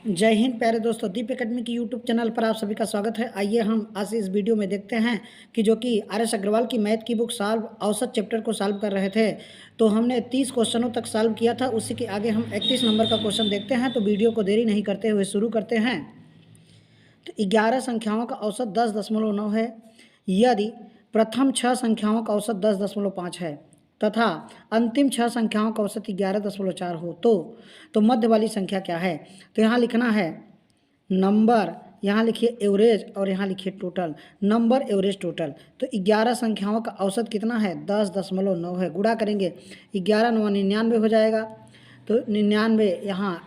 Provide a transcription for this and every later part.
जय हिंद प्यारे दोस्तों, दीप एकेडमी की यूट्यूब चैनल पर आप सभी का स्वागत है। आइए हम आज इस वीडियो में देखते हैं कि जो कि आर.एस. अग्रवाल की मैथ की बुक सॉल्व औसत चैप्टर को सॉल्व कर रहे थे, तो हमने 30 क्वेश्चनों तक सॉल्व किया था। उसी के आगे हम 31 नंबर का क्वेश्चन देखते हैं। तो वीडियो को देरी नहीं करते हुए शुरू करते हैं। तो 11 संख्याओं का औसत 10.9 है। यदि प्रथम 6 संख्याओं का औसत 10.5 है तथा अंतिम 6 संख्याओं का औसत 11.4 हो तो मध्य वाली संख्या क्या है। तो यहाँ लिखना है नंबर, यहाँ लिखिए एवरेज और यहाँ लिखिए टोटल। Number, average, total. तो 11 संख्याओं का औसत कितना है, 10.9 है। गुणा करेंगे 11 9 99 हो जाएगा। तो 99 यहाँ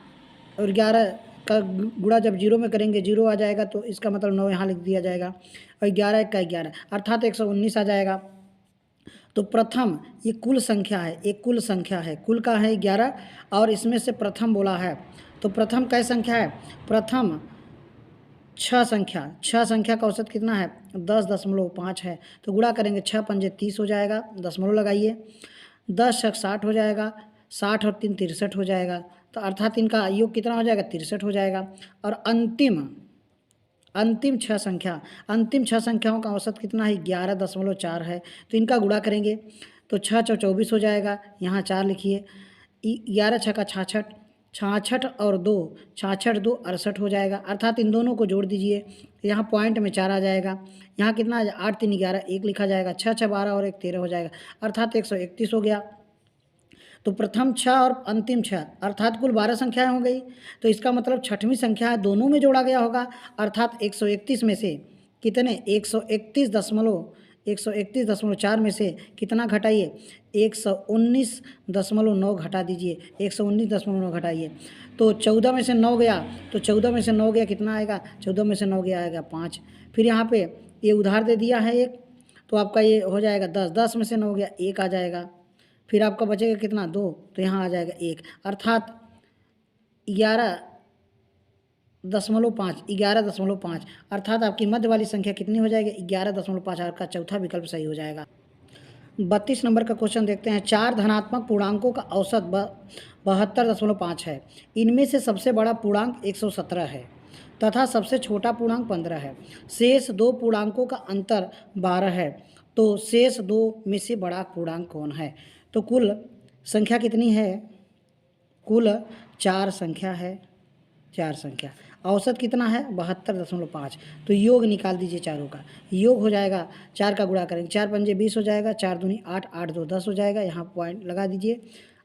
और 11 का गुणा जब जीरो में करेंगे जीरो आ जाएगा, तो इसका मतलब 9 यहाँ लिख दिया जाएगा और 11 का 11 अर्थात 119 आ जाएगा। तो प्रथम ये कुल संख्या है, एक कुल संख्या है, कुल का है 11 और इसमें से प्रथम बोला है। तो प्रथम कै संख्या है, प्रथम 6 संख्या का औसत कितना है, 10.5 है। तो गुणा करेंगे 6 पंजे 30 हो जाएगा, दशमलव लगाइए, 10 छक 60 हो जाएगा, 60 और 3 63 हो जाएगा। तो अर्थात इनका योग कितना हो जाएगा, 63 हो जाएगा। और अंतिम 6 संख्याओं का औसत कितना है, 11.4 है। तो इनका गुणा करेंगे तो 6 चौ 24 हो जाएगा, यहाँ 4 लिखिए, 11 छक्का 66, 66 और 2 66 2 68 हो जाएगा। अर्थात इन दोनों को जोड़ दीजिए, यहाँ पॉइंट में 4 आ जाएगा। यहाँ कितना 8 3 11 1 लिखा जाएगा, 6 6 12 और 1 13 हो जाएगा, अर्थात 131 हो गया। तो प्रथम 6 और अंतिम 6 अर्थात कुल 12 संख्याएं हो गई। तो इसका मतलब छठवीं संख्या है, दोनों में जोड़ा गया होगा। अर्थात 131 में से कितने, 131.4 में से कितना घटाइए, 119.9 घटा दीजिए, 119.9 घटाइए। तो 14 में से 9 गया, तो 14 में से 9 गया कितना आएगा, 14 में से 9 गया आएगा 5। फिर यहाँ पे ये उधार दे दिया है एक, तो आपका ये हो जाएगा 10, 10 में से 9 गया 1 आ जाएगा। फिर आपका बचेगा कितना, 2, तो यहाँ आ जाएगा 1, अर्थात 11.5 अर्थात आपकी मध्य वाली संख्या कितनी हो जाएगी, 11.5। आपका चौथा विकल्प सही हो जाएगा। 32 नंबर का क्वेश्चन देखते हैं। 4 धनात्मक पूर्णांकों का औसत 72.5 है। इनमें से सबसे बड़ा पूर्णांक 117 है तथा सबसे छोटा पूर्णांक 15 है। शेष दो पूर्णांकों का अंतर 12 है। तो शेष दो में से बड़ा पूर्णांक कौन है। तो कुल संख्या कितनी है, कुल 4 संख्या है, 4 संख्या, औसत कितना है 72.5। तो योग निकाल दीजिए चारों का, योग हो जाएगा 4 का गुणा करेंगे, 4 पंजे 20 हो जाएगा, 4 दूनी 8, 8 2 10 हो जाएगा, यहाँ पॉइंट लगा दीजिए,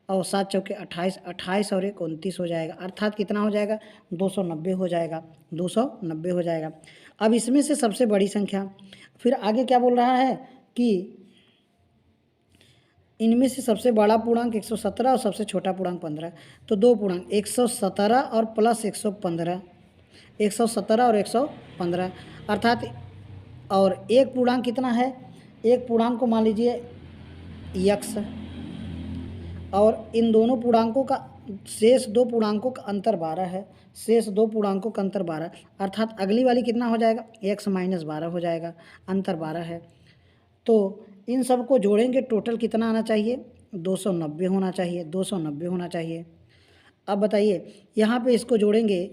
और 7 चौके 28, 28 और 1 29 हो जाएगा, अर्थात कितना हो जाएगा 290 हो जाएगा, 290 हो जाएगा। अब इसमें से सबसे बड़ी संख्या, फिर आगे क्या बोल रहा है कि इनमें से सबसे बड़ा पूर्णांक 117 और सबसे छोटा पूर्णांक 15। तो दो पूर्णांक 117 और प्लस 115, 117 और 115 अर्थात, और एक पूर्णांक कितना है, एक पूर्णांक को मान लीजिए यक्स, और इन दोनों पूर्णांकों का शेष दो पूर्णांकों का अंतर 12 है, शेष दो पूर्णांकों का अंतर 12, अर्थात अगली वाली कितना हो जाएगा, x माइनस 12 हो जाएगा, अंतर 12 है। तो इन सब को जोड़ेंगे, टोटल कितना आना चाहिए, 290 होना चाहिए, 290 होना चाहिए। अब बताइए यहाँ पे इसको जोड़ेंगे,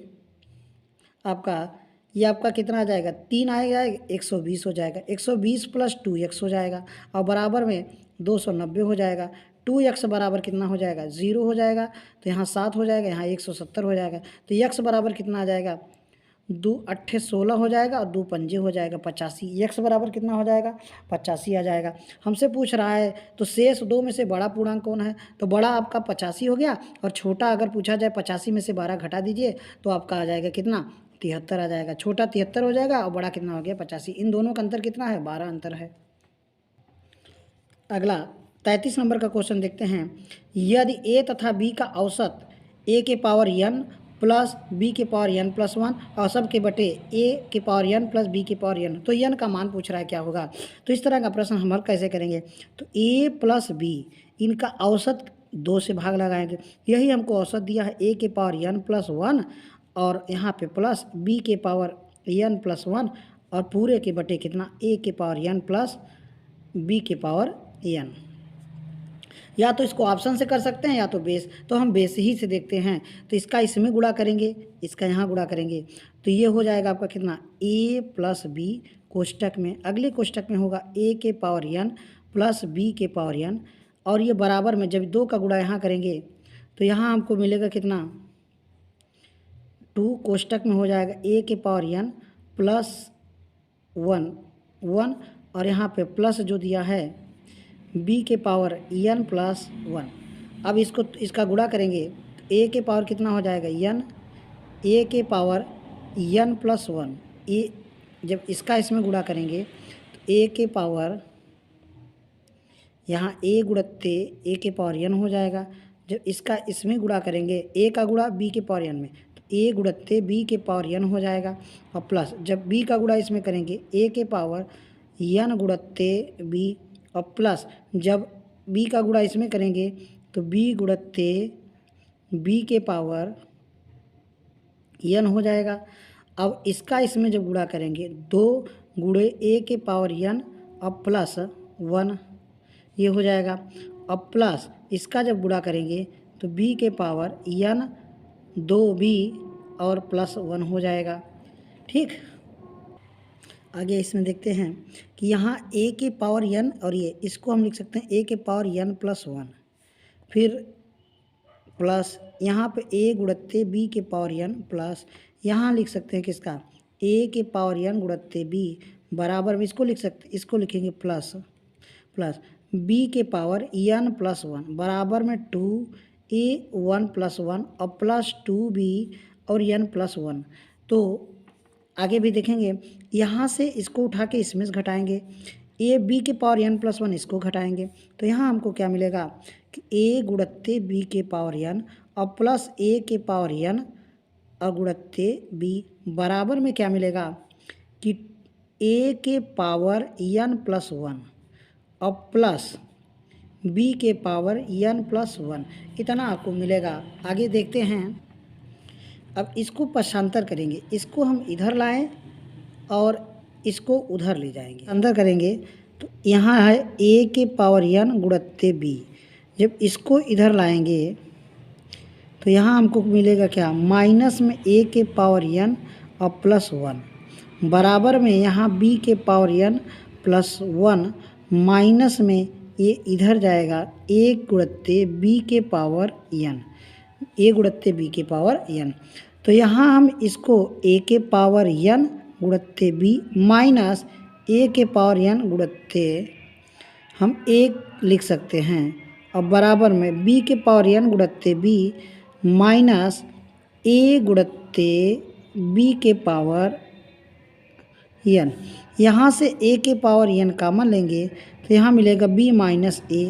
आपका ये आपका कितना आ जाएगा, 3 आएगा, 120 हो जाएगा, 120 प्लस 2x हो जाएगा, और बराबर में 290 हो जाएगा। 2x बराबर कितना हो जाएगा, 0 हो जाएगा, तो यहाँ 7 हो जाएगा, यहाँ 170 हो जाएगा। तो x बराबर कितना आ जाएगा, 2 8 16 हो जाएगा, और 2 पंजे हो जाएगा 85। x बराबर कितना हो जाएगा, 85 आ जाएगा। हमसे पूछ रहा है तो शेष दो में से बड़ा पूर्णांक कौन है। तो बड़ा आपका 85 हो गया, और छोटा अगर पूछा जाए 85 में से 12 घटा दीजिए तो आपका आ जाएगा कितना, 73 आ जाएगा। छोटा 73 हो जाएगा और बड़ा कितना हो गया, 85। इन दोनों का अंतर कितना है, 12 अंतर है। अगला 33 नंबर का क्वेश्चन देखते हैं। यदि a तथा b का औसत a के पावर n प्लस b के पावर n प्लस 1 और सब के बटे a के पावर n प्लस b के पावर n, तो n का मान पूछ रहा है क्या होगा। तो इस तरह का प्रश्न हम हल कैसे करेंगे। तो a प्लस b इनका औसत 2 से भाग लगाएंगे, यही हमको औसत दिया है, a के पावर n प्लस 1 और यहाँ पे प्लस b के पावर n प्लस 1 और पूरे के बटे कितना, a के पावर n प्लस b के पावर n। या तो इसको ऑप्शन से कर सकते हैं या तो बेस, तो हम बेस ही से देखते हैं। तो इसका इसमें गुणा करेंगे, इसका यहाँ गुणा करेंगे, तो ये हो जाएगा आपका कितना, a प्लस बी कोष्टक में, अगले कोष्टक में होगा a के पावर n प्लस b के पावर n, और ये बराबर में जब 2 का गुणा यहाँ करेंगे तो यहाँ हमको मिलेगा कितना, 2 कोष्टक में हो जाएगा a के पावर n प्लस 1 और यहाँ पे प्लस जो दिया है b के पावर n प्लस 1। अब इसको इसका गुणा करेंगे तो a के पावर कितना हो जाएगा n, a के पावर n प्लस 1, a जब इसका इसमें गुणा करेंगे तो a के पावर यहाँ a गुणत्ते a के पावर n हो जाएगा। जब इसका इसमें गुणा करेंगे a का गुणा b के पावर n में, तो a गुणत्ते b के पावर n हो जाएगा, और प्लस जब b का गुणा इसमें करेंगे a के पावर n गुणत्ते b, और प्लस जब b का गुणा इसमें करेंगे तो b गुणत्ते b के पावर n हो जाएगा। अब इसका इसमें जब गुणा करेंगे 2 गुणे a के पावर n और प्लस 1 ये हो जाएगा, अब प्लस इसका जब गुणा करेंगे तो b के पावर n 2b और प्लस 1 हो जाएगा। ठीक, आगे इसमें देखते हैं कि यहाँ a के पावर n और ये इसको हम लिख सकते हैं a के पावर n प्लस 1, फिर प्लस यहाँ पे a गुणत्ते b के पावर n प्लस यहाँ लिख सकते हैं किसका, a के पावर n गुणत्ते b बराबर में इसको लिख सकते, इसको लिखेंगे प्लस b के पावर n प्लस 1 बराबर में 2a 1 प्लस 1 और प्लस 2b और n प्लस 1। तो आगे भी देखेंगे, यहाँ से इसको उठा के इसमें से घटाएंगे, a b के पावर n प्लस 1 इसको घटाएंगे, तो यहाँ हमको क्या मिलेगा कि a गुणत्ते b के पावर n और प्लस a के पावर n और गुणत्ते b बराबर में क्या मिलेगा कि a के पावर n प्लस 1 और प्लस b के पावर n प्लस 1, इतना आपको मिलेगा। आगे देखते हैं, अब इसको पक्षांतर करेंगे, इसको हम इधर लाएं और इसको उधर ले जाएंगे, अंदर करेंगे तो यहाँ है a के पावर n गुणत्ते b, जब इसको इधर लाएंगे तो यहाँ हमको मिलेगा क्या, माइनस में a के पावर n और प्लस 1 बराबर में यहाँ b के पावर n प्लस 1 माइनस में ये इधर जाएगा a गुणत्ते b के पावर n, a गुणत्ते b के पावर n। तो यहाँ हम इसको a के power n गुणत्ते b minus a के पावर n गुणत्ते हम 1 लिख सकते हैं, और बराबर में b के power n गुणत्ते b minus a गुणत्ते b के पावर n। यहाँ से a के पावर n कॉमन लेंगे तो यहाँ मिलेगा b माइनस a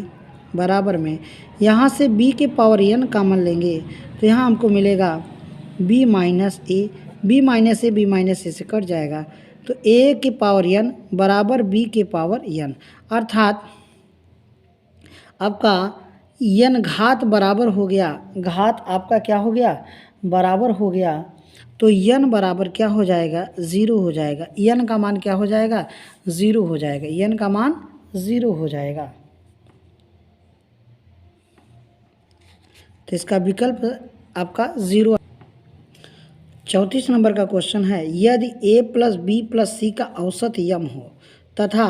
बराबर में, यहाँ से b के पावर n कॉमन लेंगे तो यहाँ हमको मिलेगा b minus a, b minus a से कट जाएगा, तो a के पावर n बराबर b के पावर n, अर्थात आपका n घात बराबर हो गया, घात आपका क्या हो गया, बराबर हो गया, तो n बराबर क्या हो जाएगा, 0 हो जाएगा। n का मान क्या हो जाएगा, 0 हो जाएगा, n का मान 0 हो जाएगा। तो इसका विकल्प आपका 0। 34 नंबर का क्वेश्चन है, यदि a plus B plus C का औसत यम हो तथा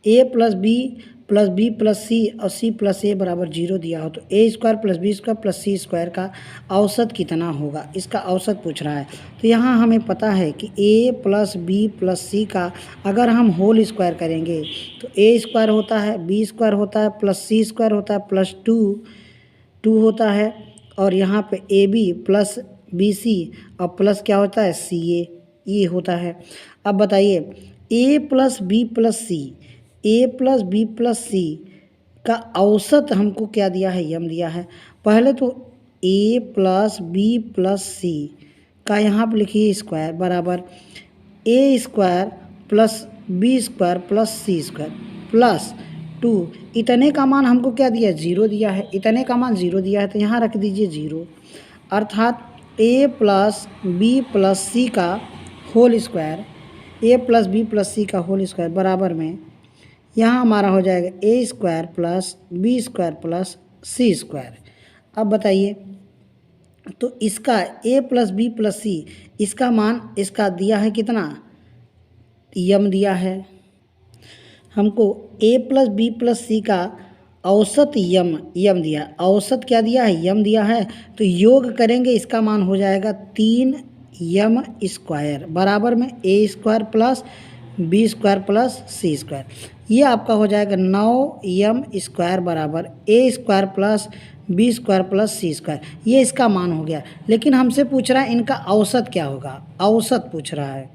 a प्लस बी प्लस सी और c प्लस ए बराबर 0 दिया हो, तो a square plus B square plus C square का औसत कितना होगा, इसका औसत पूछ रहा है। तो यहाँ हमें पता है कि a plus B plus C का अगर हम होल स्क्वायर करेंगे तो a स्क्वायर होता है, b स्क्वायर होता है, प्लस सी स्क्वायर होता है, प्लस 2 होता है, और यहाँ पे A B plus B C और प्लस क्या होता है, सी ए, ये होता है। अब बताइए a plus B plus C, a plus B plus C का औसत हमको क्या दिया है, यम दिया है। पहले तो a plus B plus C का यहाँ पर लिखिए स्क्वायर बराबर a square plus B square plus C square plus 2, इतने का मान हमको क्या दिया, 0 दिया है, इतने का मान 0 दिया है, तो यहाँ रख दीजिए 0, अर्थात a plus B plus C का whole square, a plus B plus C का होल स्क्वायर बराबर में यहाँ हमारा हो जाएगा a square plus B square plus C square. अब बताइए, तो इसका A plus B plus C, इसका मान इसका दिया है कितना, यम दिया है हमको। ए प्लस बी प्लस सी का औसत यम दिया, औसत क्या दिया है, यम दिया है। तो योग करेंगे, इसका मान हो जाएगा 3 स्क्वायर बराबर में A square plus B square plus C square. ये आपका हो जाएगा 9 स्क्वायर बराबर A square plus B square plus C square. ये इसका मान हो गया। लेकिन हमसे पूछ रहा है इनका औसत क्या होगा, औसत पूछ रहा है।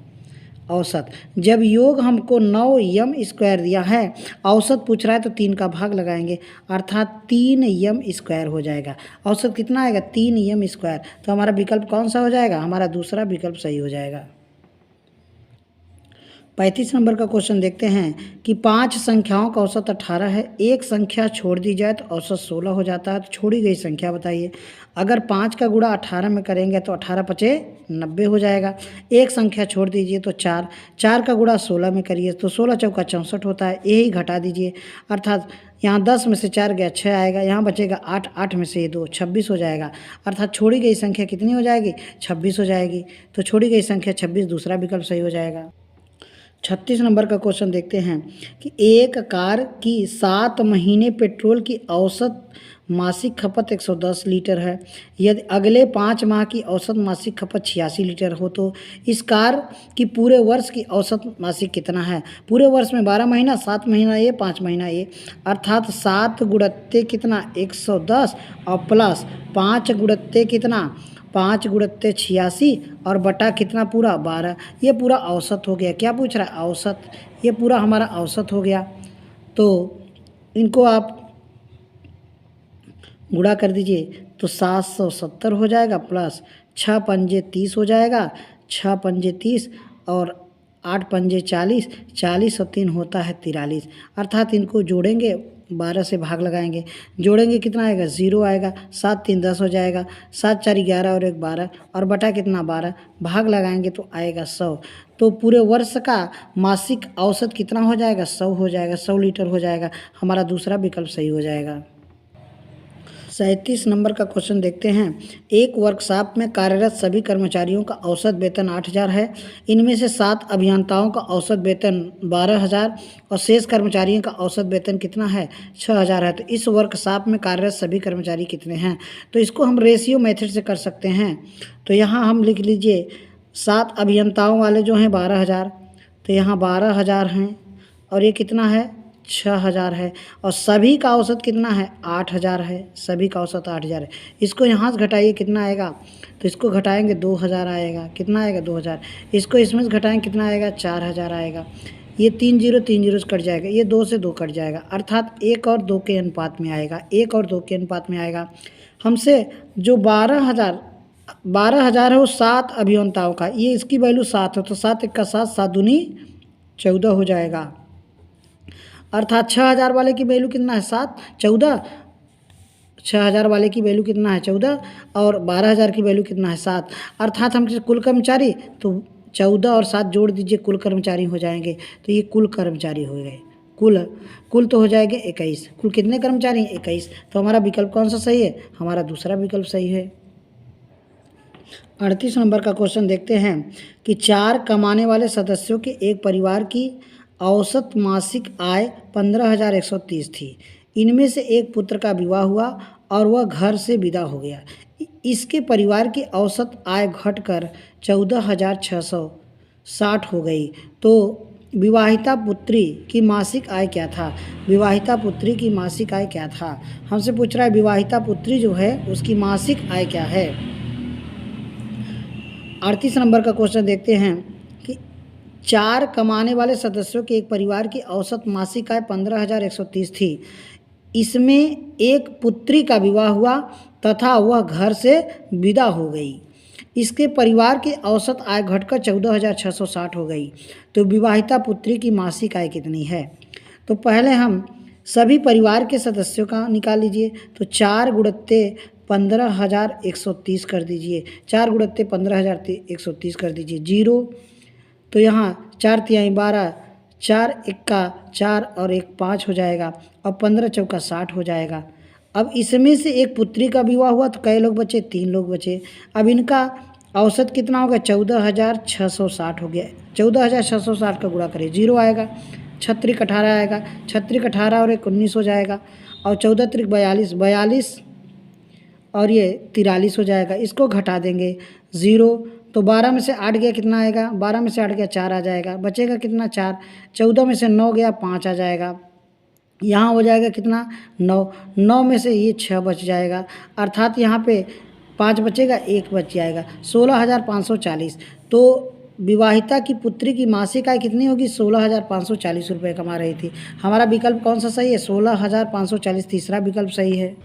औसत, जब योग हमको 9 स्क्वायर दिया है, औसत पूछ रहा है तो 3 का भाग लगाएंगे, अर्थात 3 स्क्वायर हो जाएगा। औसत कितना आएगा, 3 स्क्वायर। तो हमारा विकल्प कौन सा हो जाएगा, हमारा दूसरा विकल्प सही हो जाएगा। 35 नंबर का क्वेश्चन देखते हैं कि 5 संख्याओं का औसत 18 है, एक संख्या छोड़ दी जाए तो औसत 16 हो जाता है। तो छोड़ी गई संख्या बताइए। अगर 5 का गुणा 18 में करेंगे तो 18 पचे 90 हो जाएगा। एक संख्या छोड़ दीजिए तो 4 का गुणा 16 में करिए तो 16 चौका 64 होता है। यही घटा दीजिए, अर्थात यहाँ 10 में से 4 गया 6 आएगा, यहाँ बचेगा 8 में से 2 26 हो जाएगा। अर्थात छोड़ी गई संख्या कितनी हो जाएगी, 26 हो जाएगी। तो छोड़ी गई संख्या 26 दूसरा विकल्प सही हो जाएगा। 36 नंबर का क्वेश्चन देखते हैं कि एक कार की 7 महीने पेट्रोल की औसत मासिक खपत 110 लीटर है। यदि अगले 5 माह की औसत मासिक खपत 86 लीटर हो तो इस कार की पूरे वर्ष की औसत मासिक कितना है। पूरे वर्ष में 12 महीना, 7 महीना ये, 5 महीना ये, अर्थात 7 गुणत्ते कितना 110 और प्लस 5 गुणत्ते कितना 5 गुणत्ते 86 और बटा कितना पूरा 12। ये पूरा औसत हो गया। क्या पूछ रहा है, औसत। ये पूरा हमारा औसत हो गया। तो इनको आप गुणा कर दीजिए तो 770 हो जाएगा प्लस 6 पंजे 30 हो जाएगा, 6 पंजे 30 और 8 पंजे 40, 40 और 3 होता है 43। अर्थात इनको जोड़ेंगे, 12 से भाग लगाएंगे, जोड़ेंगे कितना आएगा 0 आएगा, 7 3 10 हो जाएगा, 7 4 11 और 1 12 और बटा कितना 12, भाग लगाएंगे तो आएगा 100। तो पूरे वर्ष का मासिक औसत कितना हो जाएगा, 100 हो जाएगा, 100 लीटर हो जाएगा। हमारा दूसरा विकल्प सही हो जाएगा। 37 नंबर का क्वेश्चन देखते हैं। एक वर्कशॉप में कार्यरत सभी कर्मचारियों का औसत वेतन 8,000 है। इनमें से 7 अभियंताओं का औसत वेतन 12,000 और शेष कर्मचारियों का औसत वेतन कितना है, 6,000 है। तो इस वर्कशॉप में कार्यरत सभी कर्मचारी कितने हैं। तो इसको हम रेशियो मेथड से कर सकते हैं। तो यहाँ हम लिख लीजिए 7 अभियंताओं वाले जो हैं 12,000, तो यहाँ 12,000 हैं और ये कितना है 6,000 है, और सभी का औसत कितना है 8,000 है। सभी का औसत 8,000 है। इसको यहाँ से घटाइए कितना आएगा, तो इसको घटाएंगे 2,000 आएगा। कितना आएगा 2,000। इसको इसमें से घटाएंगे कितना आएगा 4,000 आएगा। ये 3 जीरो से कट जाएगा, ये 2 से 2 कट जाएगा, अर्थात 1 और 2 के अनुपात में आएगा। 1 और 2 के अनुपात में आएगा। हमसे जो 12,000 है वो 7 अभियंताओं का, ये इसकी वैल्यू 7 है, तो 7 1 का 7, 7 दूनी 14 हो जाएगा। अर्थात 6,000 वाले की वैल्यू कितना है 7, 14, 6,000 वाले की वैल्यू कितना है 14 और 12,000 की वैल्यू कितना है 7। अर्थात हम कुल कर्मचारी तो 14 और 7 जोड़ दीजिए, कुल कर्मचारी हो जाएंगे। तो ये कुल कर्मचारी हो गए। कुल तो हो जाएंगे 21। कुल कितने कर्मचारी हैं 21। तो हमारा विकल्प कौन सा सही है, हमारा दूसरा विकल्प सही है। 38 नंबर का क्वेश्चन देखते हैं कि 4 कमाने वाले सदस्यों के एक परिवार की औसत मासिक आय 15,130 थी। इनमें से एक पुत्र का विवाह हुआ और वह घर से विदा हो गया। इसके परिवार की औसत आय घटकर 14,660 हो गई। तो विवाहिता पुत्री की मासिक आय क्या था, विवाहिता पुत्री की मासिक आय क्या था। हमसे पूछ रहा है विवाहिता पुत्री जो है उसकी मासिक आय क्या है। 38 नंबर का क्वेश्चन देखते हैं कि 4 कमाने वाले सदस्यों के एक परिवार की औसत मासिक आय 15,130 थी। इसमें एक पुत्री का विवाह हुआ तथा वह घर से विदा हो गई। इसके परिवार की औसत आय घटकर 14,660 हो गई। तो विवाहिता पुत्री की मासिक आय कितनी है। तो पहले हम सभी परिवार के सदस्यों का निकाल लीजिए। तो 4 गुणत्ते 15,130 कर दीजिए, 4 गुणत्ते 15,130 कर दीजिए, 0। तो यहाँ 4 तिहाई 12, 4 इक्का 4 और 1 5 हो जाएगा और 15 चौका 60 हो जाएगा। अब इसमें से एक पुत्री का विवाह हुआ तो कई लोग बचे, 3 लोग बचे। अब इनका औसत कितना हो गया, 14,660 हो गया। 14,660 का गुणा करिए, 0 आएगा, 6 18 आएगा, 6 18 और 19 हो जाएगा, और 14 42, 42 और ये 43 हो जाएगा। इसको घटा देंगे 0, तो 12 में से 8 गया कितना आएगा, 12 में से 8 गया 4 आ जाएगा, बचेगा कितना 4। 14 में से 9 गया 5 आ जाएगा, यहाँ हो जाएगा कितना 9, 9 में से ये 6 बच जाएगा, अर्थात यहाँ पे 5 बचेगा, 1 बच जाएगा, 16,540। तो विवाहिता की पुत्री की मासिक आय कितनी होगी, 16,540 रुपये कमा रही थी। हमारा विकल्प कौन सा सही है, 16,540 तीसरा विकल्प सही है।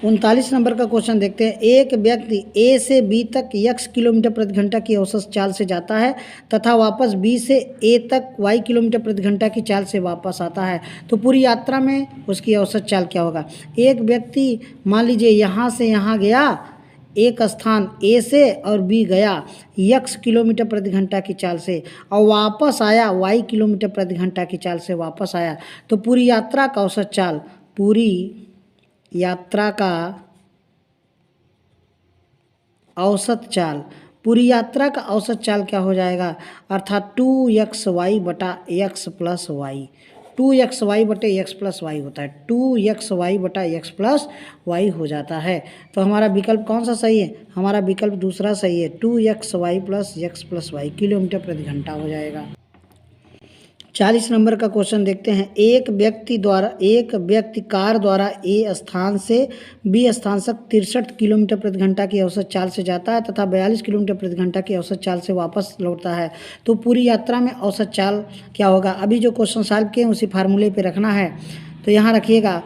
39 नंबर का क्वेश्चन देखते हैं। एक व्यक्ति ए से बी तक x किलोमीटर प्रति घंटा की औसत चाल से जाता है तथा वापस बी से ए तक y किलोमीटर प्रति घंटा की चाल से वापस आता है, तो पूरी यात्रा में उसकी औसत चाल क्या होगा। एक व्यक्ति मान लीजिए यहाँ से यहाँ गया, एक स्थान ए से और बी गया x किलोमीटर प्रति घंटा की चाल से, और वापस आया y किलोमीटर प्रति घंटा की चाल से वापस आया, तो पूरी यात्रा का औसत चाल, पूरी यात्रा का औसत चाल, पूरी यात्रा का औसत चाल क्या हो जाएगा, अर्थात 2xy बटा x प्लस वाई। 2xy बटे x प्लस वाई होता है, 2xy बटा x प्लस वाई हो जाता है। तो हमारा विकल्प कौन सा सही है, हमारा विकल्प दूसरा सही है, 2xy plus x plus Y kilometre प्रति घंटा हो जाएगा। 40 नंबर का क्वेश्चन देखते हैं। एक व्यक्ति कार द्वारा ए स्थान से बी स्थान तक 63 किलोमीटर प्रति घंटा की औसत चाल से जाता है तथा 42 किलोमीटर प्रति घंटा की औसत चाल से वापस लौटता है, तो पूरी यात्रा में औसत चाल क्या होगा। अभी जो क्वेश्चन सॉल्व किए उसी फार्मूले पे रखना है, तो यहाँ रखिएगा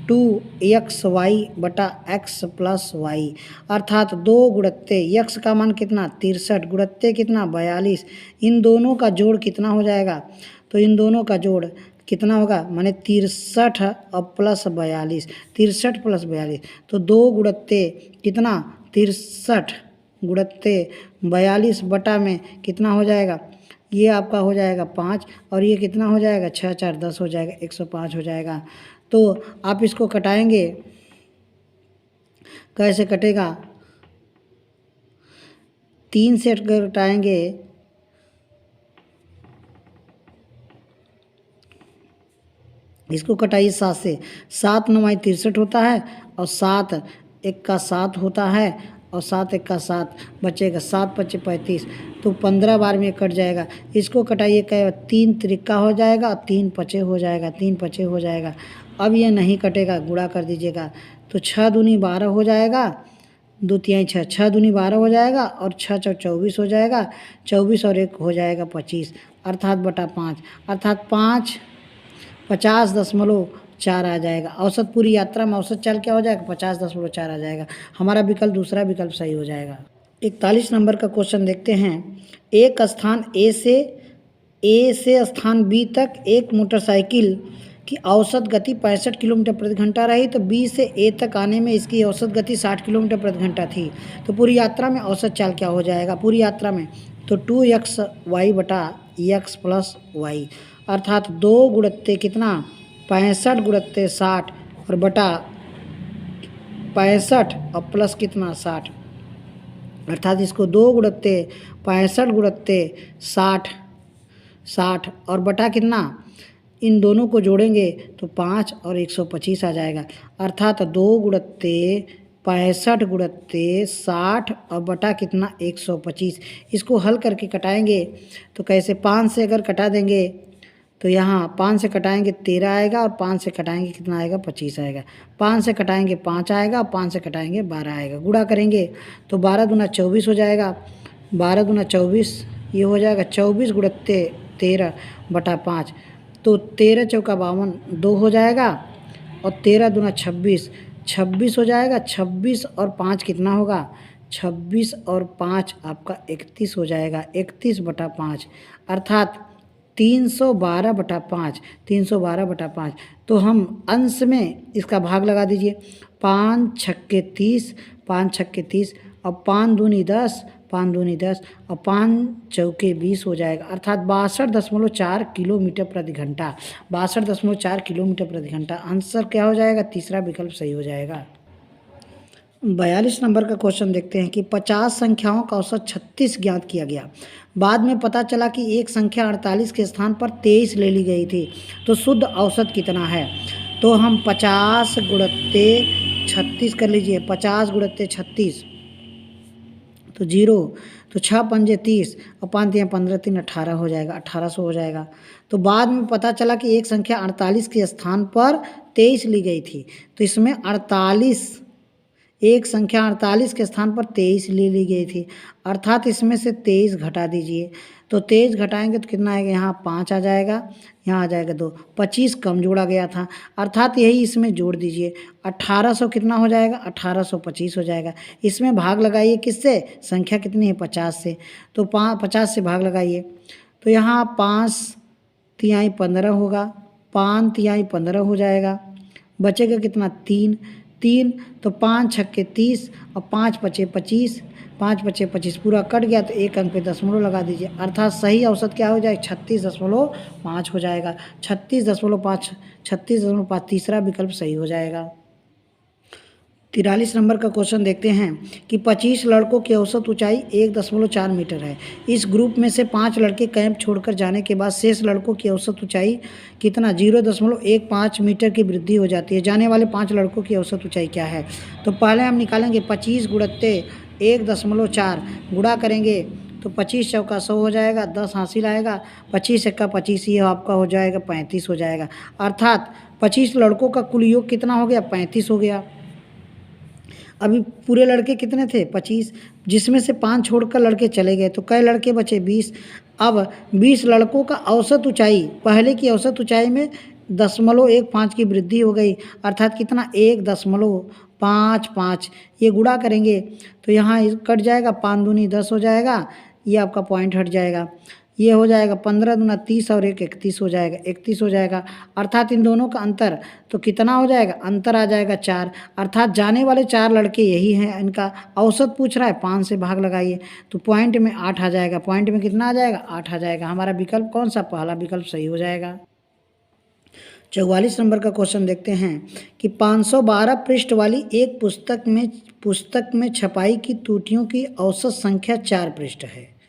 2xy बटा x प्लस वाई, अर्थात 2 गुणत्ते x का मान कितना 63 गुणत्ते कितना 42, इन दोनों का जोड़ कितना हो जाएगा, तो इन दोनों का जोड़ कितना होगा, माने 63 और प्लस 42, 63 प्लस 42, तो 2 गुणत्ते कितना 63 गुणत्ते 42 बटा में कितना हो जाएगा, ये आपका हो जाएगा 5, और ये कितना हो जाएगा 6 4 10 हो जाएगा, 105 हो जाएगा। तो आप इसको कटाएंगे, कैसे कटेगा, 3 से कटाएंगे, इसको कटाइए 7 से, 7 9 63 होता है, और 7 1 का 7 होता है, और 7 1 का 7 बचेगा, 7 5 35, तो 15 बार में कट जाएगा। इसको कटाइए, क्या 3 त्रिका हो जाएगा, 3 पचे हो जाएगा, 3 पचे हो जाएगा। अब ये नहीं कटेगा, गुणा कर दीजिएगा, तो 6 दूनी 12 हो जाएगा, 2 तिहाई 6, 6 दूनी 12 हो जाएगा, और 6 4 24 हो जाएगा, 24 और 1 हो जाएगा 25, अर्थात बटा 5, अर्थात 5 50.4 आ जाएगा। औसत पूरी यात्रा में औसत चाल क्या हो जाएगा, 50.4 आ जाएगा। हमारा विकल्प दूसरा विकल्प सही हो जाएगा। 41 नंबर का क्वेश्चन देखते हैं। एक स्थान ए से स्थान बी तक एक मोटरसाइकिल की औसत गति 65 किलोमीटर प्रति घंटा रही, तो बी से ए तक आने में इसकी औसत गति 60 किलोमीटर प्रति घंटा थी, तो पूरी यात्रा में औसत चाल क्या हो जाएगा, पूरी यात्रा में, तो 2xy बटा x प्लस वाई, अर्थात 2 गुणत्ते कितना 65 गुणत्ते 60 और बटा 65 और प्लस कितना 60, अर्थात इसको 2 गुणत्ते 65 गुणत्ते 60 और बटा कितना, इन दोनों को जोड़ेंगे तो 5 और 125 आ जाएगा, अर्थात 2 गुणत्ते 65 गुणत्ते 60 और बटा कितना 125। इसको हल करके कटाएंगे तो कैसे, 5 से अगर कटा देंगे तो यहाँ 5 से कटाएंगे 13 आएगा, और 5 से कटाएंगे कितना आएगा 25 आएगा, 5 से कटाएंगे 5 आएगा, और 5 से कटाएंगे 12 आएगा। गुणा करेंगे तो 12 दूना 24 हो जाएगा, 12 दूना 24 ये हो जाएगा 24 गुणत्ते 13 बटा 5, तो 13 चौका 52 2 हो जाएगा, और 13 दूना 26 हो जाएगा, 26 और 5 कितना होगा, 26 और 5 आपका 31 हो जाएगा, 31 बटा 5, अर्थात 312 बटा 5, 312 बटा 5। तो हम अंश में इसका भाग लगा दीजिए, 5 छक्के 30, 5 छक्के 30, और 5 दूनी 10, 5 दूनी 10 और 5 चौके 20 हो जाएगा, अर्थात 62.4 किलोमीटर प्रति घंटा। 62.4 किलोमीटर प्रति घंटा। आंसर क्या हो जाएगा? तीसरा विकल्प सही हो जाएगा। 42 नंबर का क्वेश्चन देखते हैं कि 50 संख्याओं का औसत 36 ज्ञात किया गया। बाद में पता चला कि एक संख्या 48 के स्थान पर 23 ले ली गई थी, तो शुद्ध औसत कितना है? तो हम 50 गुणित्ते 36 कर लीजिए। 50 गुणित्ते 36 तो 0, तो 6 पंजे 30 और 5 तियां 15, 3 18 हो जाएगा, 1800 हो जाएगा। तो बाद में पता चला कि एक संख्या 48 के स्थान पर 23 ली गई थी, तो इसमें 48, एक संख्या 48 के स्थान पर 23 ले ली गई थी, अर्थात इसमें से 23 घटा दीजिए। तो 23 घटाएंगे तो कितना आएगा? यहाँ 5 आ जाएगा, यहाँ आ जाएगा 2, 25 कम जोड़ा गया था, अर्थात यही इसमें जोड़ दीजिए। 1800 कितना हो जाएगा? 1825 हो जाएगा। इसमें भाग लगाइए किससे? संख्या कितनी है? 50 से, तो 50 से भाग लगाइए। तो यहाँ 5 तिहाई 15 होगा, 5 तिहाई 15 हो जाएगा, बचेगा कितना? 3, तो 5 छक्के 30 और 5 पचे 25, 5 पचे 25 पूरा कट गया, तो एक अंक पे दशमलव लगा दीजिए, अर्थात सही औसत क्या हो जाएगा? 36.5 हो जाएगा। 36.5 तीसरा विकल्प सही हो जाएगा। 43 नंबर का क्वेश्चन देखते हैं कि 25 लड़कों की औसत ऊंचाई 1.4 मीटर है। इस ग्रुप में से 5 लड़के कैंप छोड़कर जाने के बाद शेष लड़कों की औसत ऊंचाई कितना? 0.15 मीटर की वृद्धि हो जाती है। जाने वाले 5 लड़कों की औसत ऊंचाई क्या है? तो पहले हम निकालेंगे 25 गुणित्ते 1.4 गुणा करेंगे तो 25 चौका 100 हो जाएगा, 10 हासिल आएगा, 25 एक्का 25, ये आपका हो जाएगा 35 हो जाएगा, अर्थात 25 लड़कों का कुल योग कितना हो गया? 35 हो गया। अभी पूरे लड़के कितने थे? 25, जिसमें से 5 छोड़कर लड़के चले गए, तो कई लड़के बचे? 20। अब 20 लड़कों का औसत ऊंचाई, पहले की औसत ऊंचाई में 0.15 की वृद्धि हो गई, अर्थात कितना? 1.55, ये गुणा करेंगे तो यहाँ कट जाएगा, 5 दूनी 10 हो जाएगा, ये आपका पॉइंट हट जाएगा, ये हो जाएगा 15 दूना 30 और 1 31 हो जाएगा, 31 हो जाएगा, अर्थात इन दोनों का अंतर तो कितना हो जाएगा? अंतर आ जाएगा 4, अर्थात जाने वाले 4 लड़के यही हैं, इनका औसत पूछ रहा है, 5 से भाग लगाइए तो पॉइंट में 8 आ जाएगा। पॉइंट में कितना आ जाएगा? 8 आ जाएगा। हमारा विकल्प कौन सा? पहला विकल्प सही हो जाएगा। 44 नंबर का क्वेश्चन देखते हैं कि 512 पृष्ठ वाली एक पुस्तक में छपाई की त्रुटियों की औसत संख्या 4 पृष्ठ है।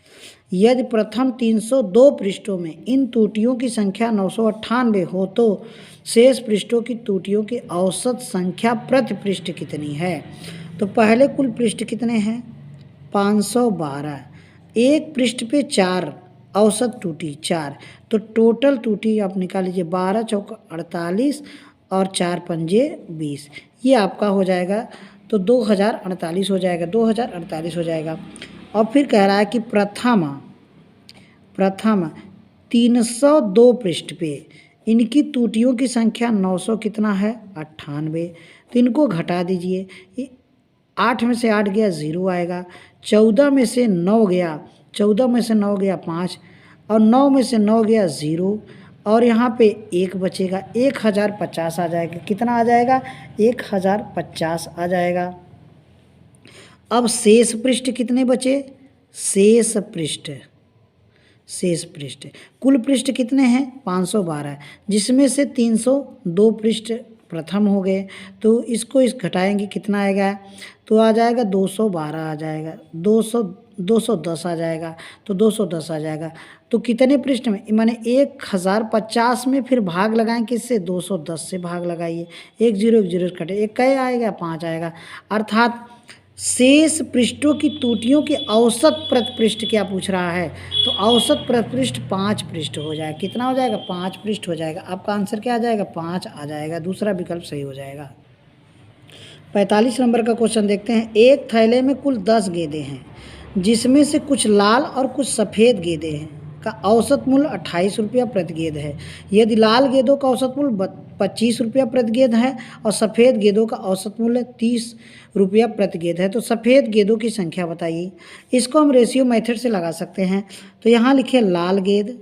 यदि प्रथम 302 पृष्ठों में इन त्रुटियों की संख्या 998 हो तो शेष पृष्ठों की त्रुटियों की औसत संख्या प्रति पृष्ठ कितनी है? तो पहले कुल पृष्ठ कितने हैं? 512, एक पृष्ठ पे 4, औसत त्रुटि 4, तो टोटल त्रुटि आप निकाल लीजिए, 12 चौका 48 और 4 पंजे 20, ये आपका हो जाएगा, तो 2048 हो जाएगा, 2048 हो जाएगा। और फिर कह रहा है कि प्रथम 302 पृष्ठ पे इनकी त्रुटियों की संख्या 900 कितना है? 98, तो इनको घटा दीजिए, 8 में से 8 गया 0 आएगा, 14 में से 9 गया, 14 में से 9 गया 5 और 9 में से 9 गया 0 और यहाँ पे 1 बचेगा, 1050 आ जाएगा। कितना आ जाएगा? 1050 आ जाएगा। अब शेष पृष्ठ कितने बचे? शेष पृष्ठ कुल पृष्ठ कितने हैं? 512, जिसमें से 302 पृष्ठ प्रथम हो गए, तो इसको घटाएंगे, कितना आएगा? तो आ जाएगा 212 आ जाएगा, 210 आ जाएगा, तो 210 आ जाएगा। तो कितने पृष्ठ में? माने 1050 में फिर भाग लगाएं किससे? 210 से भाग लगाइए, 1 0 कटे, एक कै आएगा? 5 आएगा, अर्थात शेष पृष्ठों की त्रुटियों की औसत प्रति पृष्ठ क्या पूछ रहा है? तो औसत प्रति पृष्ठ 5 पृष्ठ हो जाएगा। कितना हो जाएगा? 5 पृष्ठ हो जाएगा। आपका आंसर क्या आ जाएगा? 5 आ जाएगा, दूसरा विकल्प सही हो जाएगा। 45 नंबर का क्वेश्चन देखते हैं। एक थैले में कुल 10 गेंदें हैं, जिसमें से कुछ लाल और कुछ सफ़ेद गेंदें हैं, का औसत मूल्य 28 रुपया प्रति गेंद है। यदि लाल गेंदों का औसत मूल्य 25 रुपया प्रति गेंद है और सफ़ेद गेंदों का औसत मूल्य 30 रुपया प्रति गेंद है, तो सफ़ेद गेंदों की संख्या बताइए। इसको हम रेशियो मेथड से लगा सकते हैं। तो यहाँ लिखिए लाल गेंद,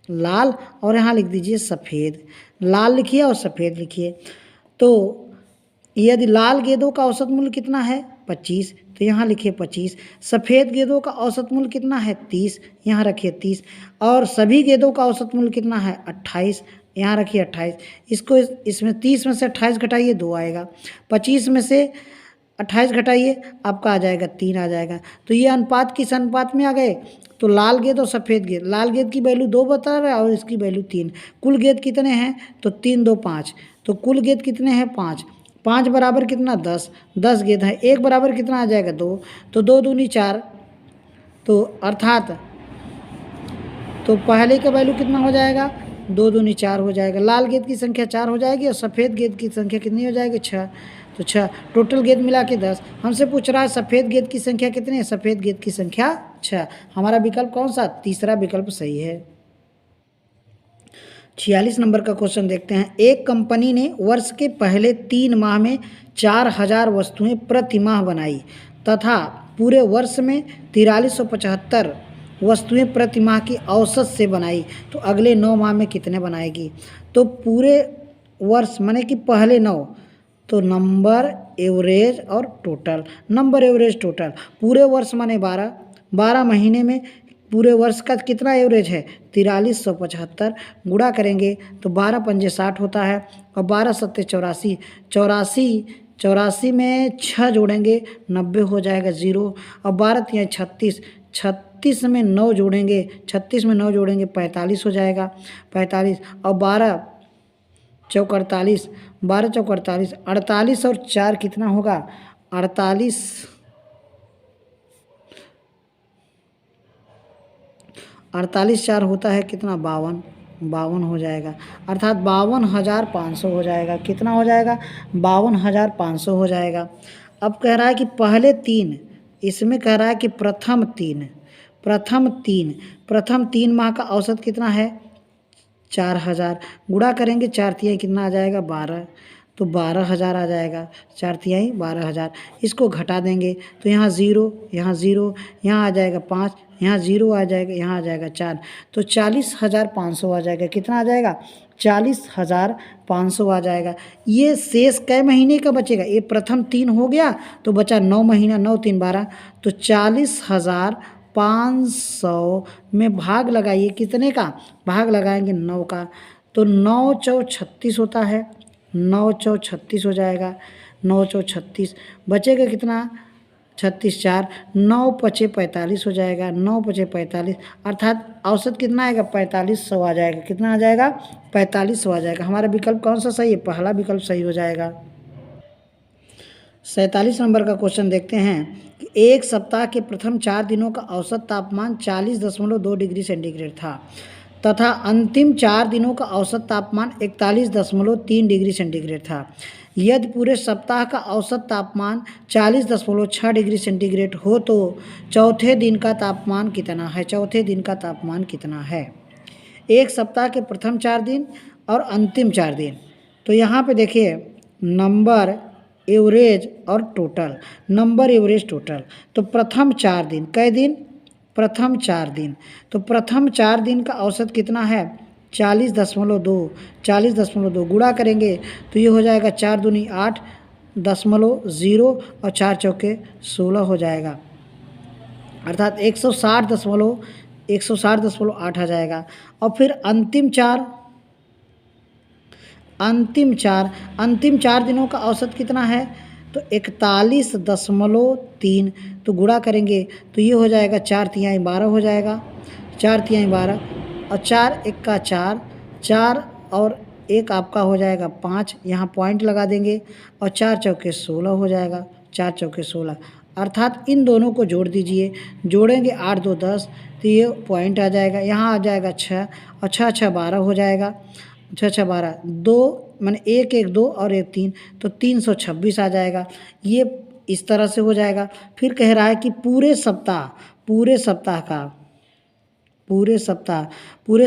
लाल, और यहाँ लिख दीजिए सफ़ेद, लाल लिखिए और सफ़ेद लिखिए। तो यदि लाल गेंदों का औसत मूल्य कितना है? 25, तो यहाँ लिखिए 25। सफ़ेद गेंदों का औसत मूल्य कितना है 30, यहाँ रखिए 30। और सभी गेंदों का औसत मूल्य कितना है 28, यहाँ रखिए 28। इसको इसमें 30 में से 28 घटाइए 2 आएगा, 25 में से 28 घटाइए आपका आ जाएगा 3 आ जाएगा। तो ये अनुपात किस अनुपात में आ गए, तो लाल गेंद और सफ़ेद गेंद, लाल गेंद की वैल्यू 2 बता रहा है और इसकी वैल्यू 3। कुल गेंद कितने हैं, तो 3 2 5, तो कुल गेंद कितने हैं 5, 5 बराबर कितना 10, 10 गेंद है, 1 बराबर कितना आ जाएगा 2, तो 2 दूनी 4, तो अर्थात तो पहले का वैल्यू कितना हो जाएगा 2 दूनी 4 हो जाएगा। लाल गेंद की संख्या 4 हो जाएगी और सफ़ेद गेंद की संख्या कितनी हो जाएगी 6, तो 6, टोटल गेंद मिला के 10। हमसे पूछ रहा है सफ़ेद गेंद की संख्या कितनी है, सफ़ेद गेंद की संख्या 6। हमारा विकल्प कौन सा, तीसरा विकल्प सही है। 46 नंबर का क्वेश्चन देखते हैं। एक कंपनी ने वर्ष के पहले 3 माह में 4000 वस्तुएं प्रति माह बनाई तथा पूरे वर्ष में 4375 वस्तुएं प्रति माह की औसत से बनाई, तो अगले 9 माह में कितने बनाएगी। तो पूरे वर्ष माने कि पहले 9, तो नंबर एवरेज और टोटल, नंबर एवरेज टोटल, पूरे वर्ष माने 12, 12 महीने में पूरे वर्ष का कितना एवरेज है 4375, गुणा करेंगे तो 12 पंजे 60 होता है और 12 सत्ते 84, 84 में 6 जोड़ेंगे 90 हो जाएगा 0, और 12 तिया 36, 36 में 9 जोड़ेंगे, 36 में 9 जोड़ेंगे 45 हो जाएगा 45, और 12 चौक 48, 12 चौक 48, 48 और 4 कितना होगा 48, 48 4 होता है कितना 52, 52 हो जाएगा, अर्थात 52,500 हो जाएगा। कितना हो जाएगा 52,500 हो जाएगा। अब कह रहा है कि पहले 3, इसमें कह रहा है कि प्रथम 3 माह का औसत कितना है 4000, गुणा करेंगे 4 तिहाई कितना आ जाएगा 12, तो 12,000 आ जाएगा, 4 तिहाई 12,000। इसको घटा देंगे तो यहाँ 0, यहाँ 0, यहाँ आ जाएगा 5, यहाँ 0 आ जाएगा, यहाँ आ जाएगा 4, तो 40,500 आ जाएगा। कितना आ जाएगा 40,500 आ जाएगा। ये शेष कै महीने का बचेगा, ये प्रथम 3 हो गया तो बचा 9 महीना, 9 3 12, तो 40,500 में भाग लगाइए, कितने का भाग लगाएंगे 9 का, तो 9 चौ 36 होता है, 9 चौ 36 हो जाएगा, 9 चौ 36, बचेगा कितना 36 4, 9 पचे 45 हो जाएगा, 9 पचे 45, अर्थात औसत कितना आएगा 4500 आ जाएगा। कितना आ जाएगा 4500 आ जाएगा। हमारा विकल्प कौन सा सही है, पहला विकल्प सही हो जाएगा। 47 नंबर का क्वेश्चन देखते हैं कि एक सप्ताह के प्रथम 4 दिनों का औसत तापमान 40.2 डिग्री सेंटीग्रेड था तथा अंतिम 4 दिनों का औसत तापमान 41.3 डिग्री सेंटीग्रेड था। यदि पूरे सप्ताह का औसत तापमान 40.6 डिग्री सेंटीग्रेड हो तो चौथे दिन का तापमान कितना है, चौथे दिन का तापमान कितना है। एक सप्ताह के प्रथम 4 दिन और अंतिम 4 दिन, तो यहाँ पे देखिए नंबर एवरेज और टोटल, नंबर एवरेज टोटल, तो प्रथम 4 दिन, कै दिन प्रथम 4 दिन, तो प्रथम 4 दिन का औसत कितना है 40.2, 40.2 गुणा करेंगे तो ये हो जाएगा 4 दूनी 8.0 और 4 चौके 16 हो जाएगा, अर्थात 160.8 आ जाएगा। और फिर अंतिम 4 दिनों का औसत कितना है तो 41.3, तो गुणा करेंगे तो ये हो जाएगा 4 तिहाई 12 हो जाएगा, 4 तिहाई 12 और 4 1 का 4, 4 और 1 आपका हो जाएगा 5, यहाँ पॉइंट लगा देंगे और 4 चौके 16 हो जाएगा, 4 चौके 16, अर्थात इन दोनों को जोड़ दीजिए, जोड़ेंगे 8 2 10, तो ये पॉइंट आ जाएगा, यहाँ आ जाएगा 6 और 6 6 12 हो जाएगा, 6 6 12, 2 माने 1 1 2 और 1 3, तो 326 आ जाएगा। ये इस तरह से हो जाएगा। फिर कह रहा है कि पूरे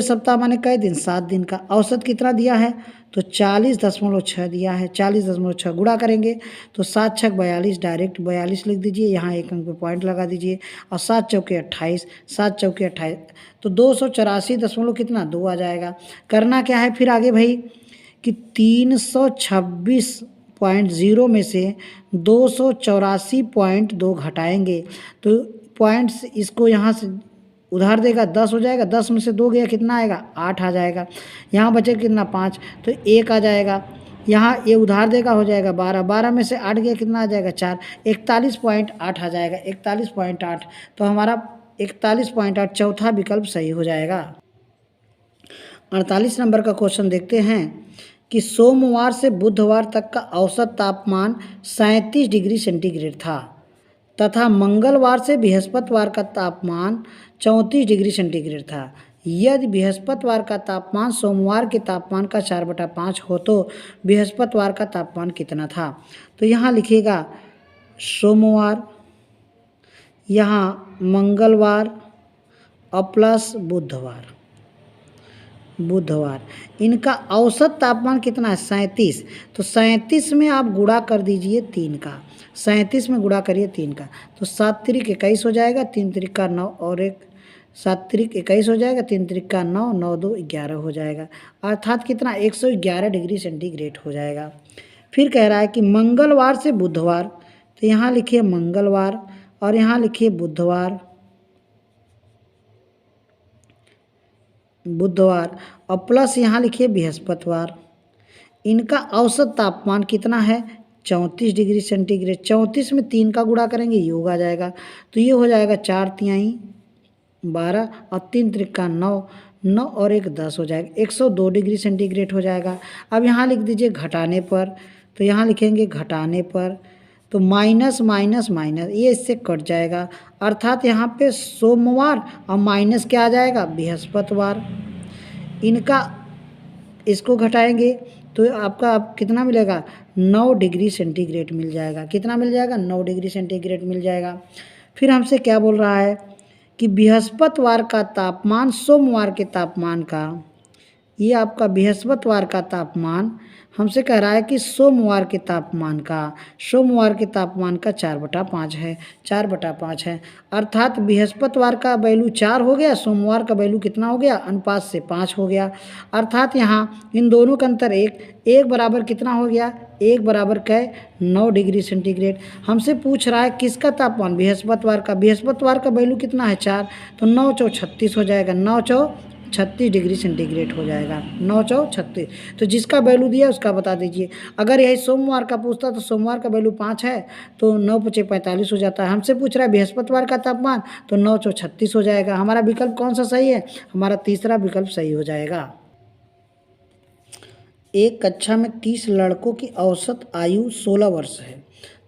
सप्ताह माने कई दिन 7 दिन का औसत कितना दिया है तो 40.6 दिया है, 40.6 गुणा करेंगे तो 7 6 42, डायरेक्ट 42 लिख दीजिए, यहाँ 1 अंक पे पॉइंट लगा दीजिए और 7 चौके 28, 7 चौके 28, तो 284 कितना 2 आ जाएगा। करना क्या है फिर आगे भाई कि 0.0 में से 284.2 घटाएंगे तो पॉइंट्स इसको यहाँ से उधार देगा 10 हो जाएगा, 10 में से 2 गया कितना आएगा 8 आ जाएगा, यहाँ बचेगा कितना 5 तो 1 आ जाएगा, यहाँ ये उधार देगा हो जाएगा 12, 12 में से 8 गया कितना आ जाएगा 4, 41.8 आ जाएगा, 41.8। तो हमारा 41.8 चौथा विकल्प सही हो जाएगा। 48 नंबर का क्वेश्चन देखते हैं कि सोमवार से बुधवार तक का औसत तापमान 37 डिग्री सेंटीग्रेड था तथा मंगलवार से बृहस्पतिवार का तापमान 34 डिग्री सेंटीग्रेड था। यदि बृहस्पतिवार का तापमान सोमवार के तापमान का 4/5 हो तो बृहस्पतिवार का तापमान कितना था। तो यहाँ लिखिएगा सोमवार, यहाँ मंगलवार और प्लस बुधवार, इनका औसत तापमान कितना है 37। तो 37 में आप गुणा कर दीजिए 3 का, 37 में गुणा करिए 3 का, तो 7 त्रिक 21 हो जाएगा, 3 त्रिक का 9 और 1 7 त्रिक 21 हो जाएगा, 3 त्रिक का 9, 9 2 11 हो जाएगा, अर्थात कितना 111 डिग्री सेंटीग्रेड हो जाएगा। फिर कह रहा है कि मंगलवार से बुधवार, तो यहाँ लिखिए मंगलवार और यहाँ लिखिए बुधवार और प्लस यहाँ लिखिए बृहस्पतिवार, इनका औसत तापमान कितना है 34 डिग्री सेंटीग्रेड। 34 में 3 का गुणा करेंगे योग आ जाएगा, तो ये हो जाएगा 4 तिहाई 12 और 3 त्रिक का 9, 9 और 1 10 हो जाएगा, 102 डिग्री सेंटीग्रेड हो जाएगा। अब यहाँ लिख दीजिए घटाने पर, तो यहाँ लिखेंगे घटाने पर तो माइनस माइनस माइनस ये इससे कट जाएगा, अर्थात यहाँ पे सोमवार और माइनस क्या आ जाएगा बृहस्पतिवार। इनका इसको घटाएंगे तो आपका आप कितना मिलेगा 9 डिग्री सेंटीग्रेड मिल जाएगा। कितना मिल जाएगा 9 डिग्री सेंटीग्रेड मिल जाएगा। फिर हमसे क्या बोल रहा है कि बृहस्पतिवार का तापमान सोमवार के तापमान का, ये आपका बृहस्पतिवार का तापमान हमसे कह रहा है कि सोमवार के तापमान का 4/5 है, 4/5 है, अर्थात बृहस्पतिवार का वैल्यू 4 हो गया, सोमवार का वैल्यू कितना हो गया अनुपात से 5 हो गया, अर्थात यहाँ इन दोनों का अंतर 1 बराबर कितना हो गया 1 बराबर कै 9 डिग्री सेंटीग्रेड। हमसे पूछ रहा है किसका तापमान बृहस्पतिवार का वैल्यू कितना है 4, तो 9 चौ 36 हो जाएगा, 9 चौ 36 डिग्री सेंटीग्रेड हो जाएगा, 9 चौ 36। तो जिसका वैल्यू दिया उसका बता दीजिए। अगर यही सोमवार का पूछता तो सोमवार का वैल्यू 5 है तो 9 × 5 = 45 हो जाता है। हमसे पूछ रहा है बृहस्पतिवार का तापमान, तो 9 चौ 36 हो जाएगा। हमारा विकल्प कौन सा सही है, हमारा तीसरा विकल्प सही हो जाएगा। एक कक्षा में 30 लड़कों की औसत आयु 16 वर्ष है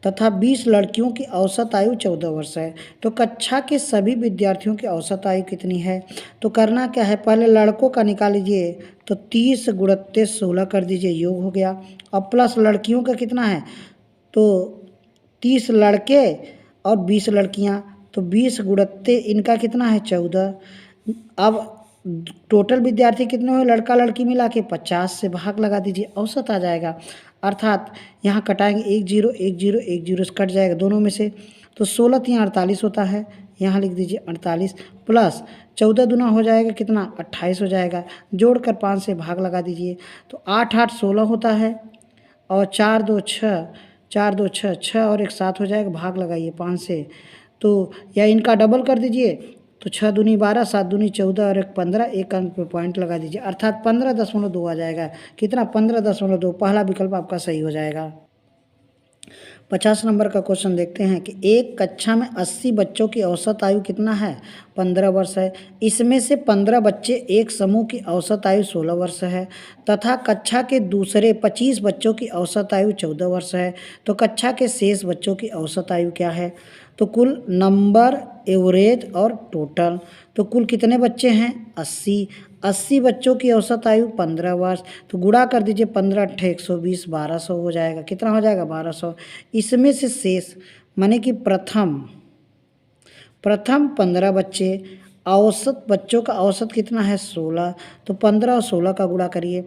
तथा 20 लड़कियों की औसत आयु 14 वर्ष है, तो कक्षा के सभी विद्यार्थियों की औसत आयु कितनी है। तो करना क्या है, पहले लड़कों का निकाल लीजिए, तो 30 × 16 कर दीजिए, योग हो गया, और प्लस लड़कियों का कितना है, तो 30 लड़के और 20 लड़कियां, तो 20 × इनका कितना है 14। अब टोटल विद्यार्थी कितने हुए लड़का लड़की मिला के 50 से भाग लगा दीजिए, औसत आ जाएगा, अर्थात यहाँ कटाएंगे 1 0 1 0 1 0 कट जाएगा दोनों में से, तो 16 × 48 होता है, यहाँ लिख दीजिए 48 प्लस 14 दूना हो जाएगा कितना 28 हो जाएगा, जोड़कर 5 से भाग लगा दीजिए, तो 8 8 16 होता है, और 4 2 6 4 2 6 6 और 1 7 हो जाएगा, भाग लगाइए 5 से, तो या इनका डबल कर दीजिए, तो 6 दूनी 12 7 दूनी 14 और 1 15, एक अंक पे पॉइंट लगा दीजिए, अर्थात 15.2 आ जाएगा। कितना 15.2, पहला विकल्प आपका सही हो जाएगा। 50 नंबर का क्वेश्चन देखते हैं कि एक कक्षा में 80 बच्चों की औसत आयु कितना है 15 वर्ष है, इसमें से 15 बच्चे एक समूह की औसत आयु 16 वर्ष है तथा कक्षा के दूसरे 25 बच्चों की औसत आयु 14 वर्ष है, तो कक्षा के शेष बच्चों की औसत आयु क्या है। तो कुल नंबर, एवरेज और टोटल, तो कुल कितने बच्चे हैं 80 बच्चों की औसत आयु 15 वर्ष, तो गुणा कर दीजिए 15 × 120 1200 हो जाएगा। कितना हो जाएगा 1200। इसमें से शेष माने कि प्रथम 15 बच्चे, औसत बच्चों का औसत कितना है 16, तो 15 और 16 का गुणा करिए,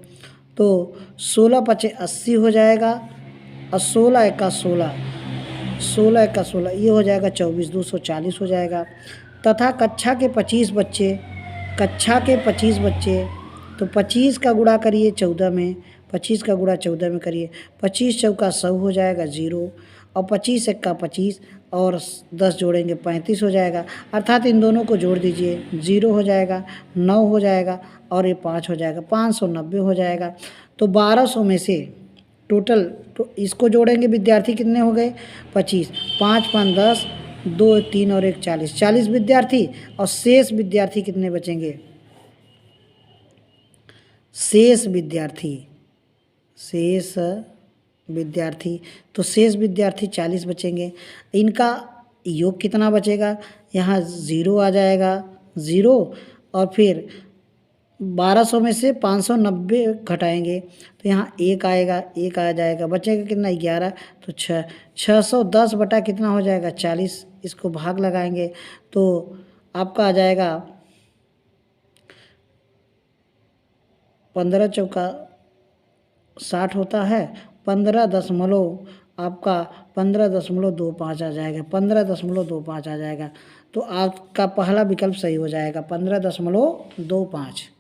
तो 16 × 5 = 80 हो जाएगा, और 16 × 1 = 16, 16 × 1 = 16, ये हो जाएगा 24 240 हो जाएगा। तथा कक्षा के 25 बच्चे, तो 25 का गुणा करिए 14 में, 25 का गुणा 14 में करिए, 25 चौका 100 हो जाएगा 0, और 25 एक्का 25 और 10 जोड़ेंगे 35 हो जाएगा। अर्थात इन दोनों को जोड़ दीजिए, 0 हो जाएगा, 9 हो जाएगा और ये 5 हो जाएगा, 590 हो जाएगा। तो 1200 में से टोटल तो इसको जोड़ेंगे विद्यार्थी कितने हो गए 25, 5 5 10, 2 3 और 1 40, 40 विद्यार्थी। और शेष विद्यार्थी कितने बचेंगे, शेष विद्यार्थी तो शेष विद्यार्थी 40 बचेंगे। इनका योग कितना बचेगा, यहाँ 0 आ जाएगा 0, और फिर 1200 में से 590 घटाएंगे तो यहाँ 1 आएगा, 1 आ जाएगा, बचेगा कितना 11, तो 610 बटा कितना हो जाएगा 40, इसको भाग लगाएंगे तो आपका आ जाएगा 15 चौका 60 होता है, 15.25 आ जाएगा, 15.25 आ जाएगा। तो आपका पहला विकल्प सही हो जाएगा 15.25।